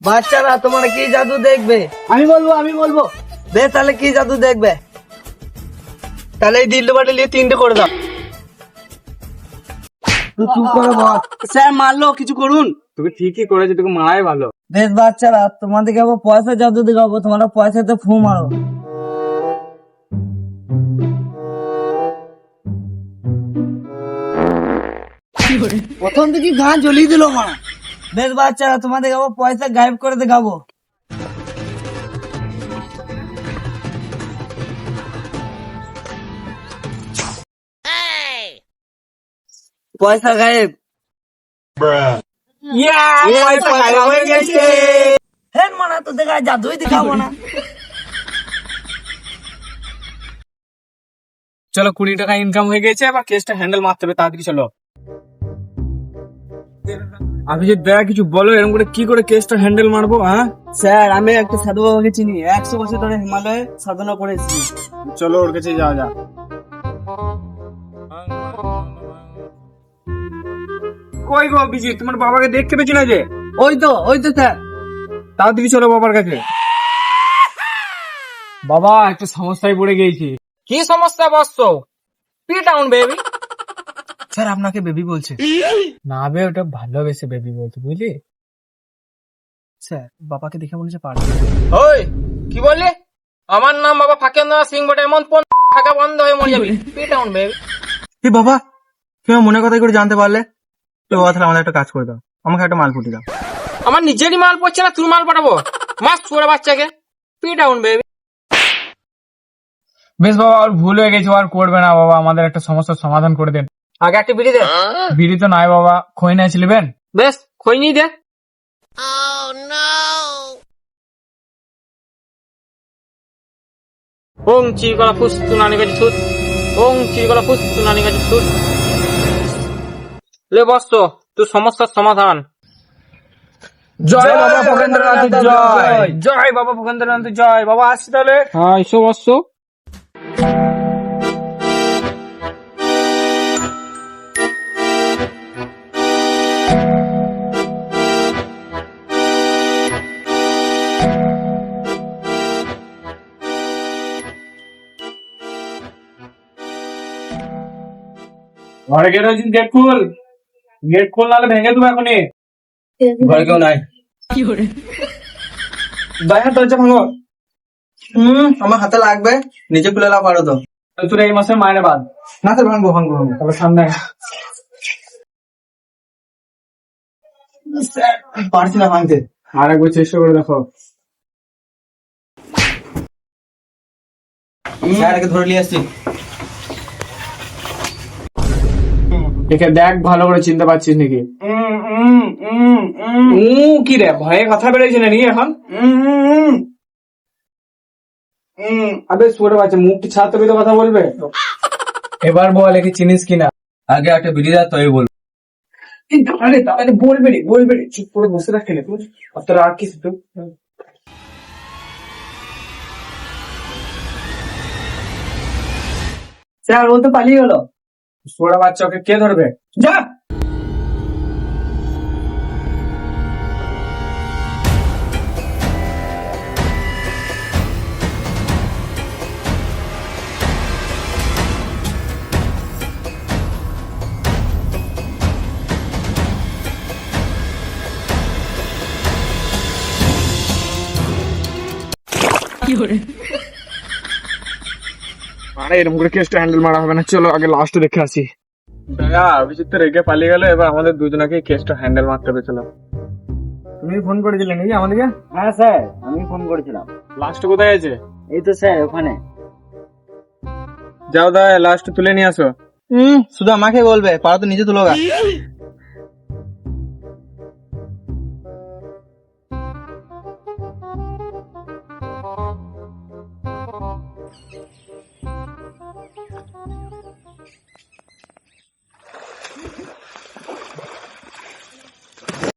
বাচ্চারা তোমরা কি জাদু দেখবে? আমি বলবো। বেশ, তাহলে কি জাদু দেখবে? তাহলে এই দিল্লি বাটে নিয়ে 3টে করে দাও। তুই চুপ করে বল। স্যার মারলো, কিছু করুন। তোকে ঠিকই করেছে, তোকে মারাই ভালো। বেশ বাচ্চারা, তোমাদেরকে আবার পয়সা জাদু দেখাবো, তোমরা পয়সাতে ফু মারো। প্রথম থেকে গান জ্বলিয়ে দিল মা। বেশ বাচ্চারা, তোমাদেরকে আবার পয়সা গায়েব করে দেখাবো। পয়সা গায়েব। হ্যাঁ মানা তো দেখা জাদুই দেখাবো না। চলো 20 টাকা ইনকাম হয়ে গেছে, এবার কেসটা হ্যান্ডেল মারতে হবে, তাড়াতাড়ি চলো। অভিজিৎ দয়া কিছু বলো, এরকম করে কি করে কেসটা হ্যান্ডেল মারবো? হ্যাঁ স্যার আমি একটা সাধু বাবাকে চিনি, 100 বছর ধরে হিমালয়ে সাধনা করেছি। চলো ওর কাছে যাওয়া যাক। কই গো অভিজিৎ, তোমার বাবাকে দেখতে পেয়েছি না যে? ওই তো স্যার। তাড়াতাড়ি চলো বাবার কাছে। বাবা একটা সমস্যায় পড়ে গেছি। কি সমস্যা বসছো? P town baby. স্যার আপনাকে বেবি বলছে। না বে, ওটা ভালোবেসে বেবি বলছে, বুঝলি? স্যার বাবাকে দেখে মনে হচ্ছে পারবে। ওই কি বললি? আমার নাম বাবা ফাঁকেন্দ্র সিং বটে, এমন ফাঁকা বন্ধ হয়ে মরে যাবি। P town baby. এ বাবা, তুমি আমার মনে কথা করে জানতে পারলে? তো বাবা তাহলে আমাদের একটা কাজ করে দাও, আমাকে একটা মাল ফুটি দাও। আমার নিজেরই মাল পড়ছে না, তুই মাল পাঠাবো? মাস ছোড়া বাচ্চাকে। P town baby. বেশ বাবা, আর ভুল হয়ে গেছে, আর করবে না বাবা, আমাদের একটা সমস্যার সমাধান করে দেন। আগে একটা বিড়ি দে। বিড়ি তো নাই বাবা, খই নাই ছিলেন। বেশ, খই নিয়ে দে। ওং চি গলা ফুস তুনানি গাছি ছুট। ওং চি গলা ফুস তুনানি গাছি ছুট। লে বস, তুই সমস্যার সমাধান। জয় বাবা ফকেন্দ্রনাথ, জয় জয় বাবা ফকেন্দ্রনাথ, জয় বাবা। আসছি তাহলে। হ্যাঁ, এসো বসো। ঘরে গেলে গেট খুল, গেট খুল, নাহলে ভেঙে দেবো এখনই। ঘরে কেউ নাই। দয়া দরজা ভাঙো। আমার হাতে লাগবে, নিচে খুলে নাও পারো তো। তোর এই মাসে মাইনে বাদ। না স্যার, ভাঙবো ভাঙবো ভাঙবো। তবে সামনে পারছি না ভাঙতে। আর একবার চেষ্টা করে দেখো। স্যার একে ধরে নিয়ে আসছি। একে দেখ, ভালো করে চিনতে পারছিস নাকি? কি রে, ভয়ে কথা বেড়েছে নাকি এখন? আবে ছোট বাচ্চা, মুখটি ছাড়তে পেতে কথা বলবে। এবার বল, একে চিনিস কিনা? আগে একটা বিড়ি দাও তবে বল। তাহলে বলবে রে, চুপ করে বসে রাখ কেন তুই? অত রাগ কিস তুই? স্যার ও তো পালিয়ে গেল। ছোট বাচ্চা, ওকে কে ধরবে? যা। আরে এরকম করে কেসটা হ্যান্ডেল মারা হবে না, চলো আগে লাস্ট দেখে আসি। অভিজিৎ তো রেগে পালিয়ে গেল, এবার আমাদের দুজনকে কেসটা হ্যান্ডেল মারতে হবে। চলো। তুমি ফোন করেছিলে নাকি আমাদেরকে? হ্যাঁ স্যার, আমি ফোন করেছিলাম। লাস্ট কোথায় আছে? এই তো স্যার ওখানে। যাও দা, লাস্ট তুলে নিয়ে আসো। শুধু আমাকে বলবে, পারো তো নিজে তুলো গা।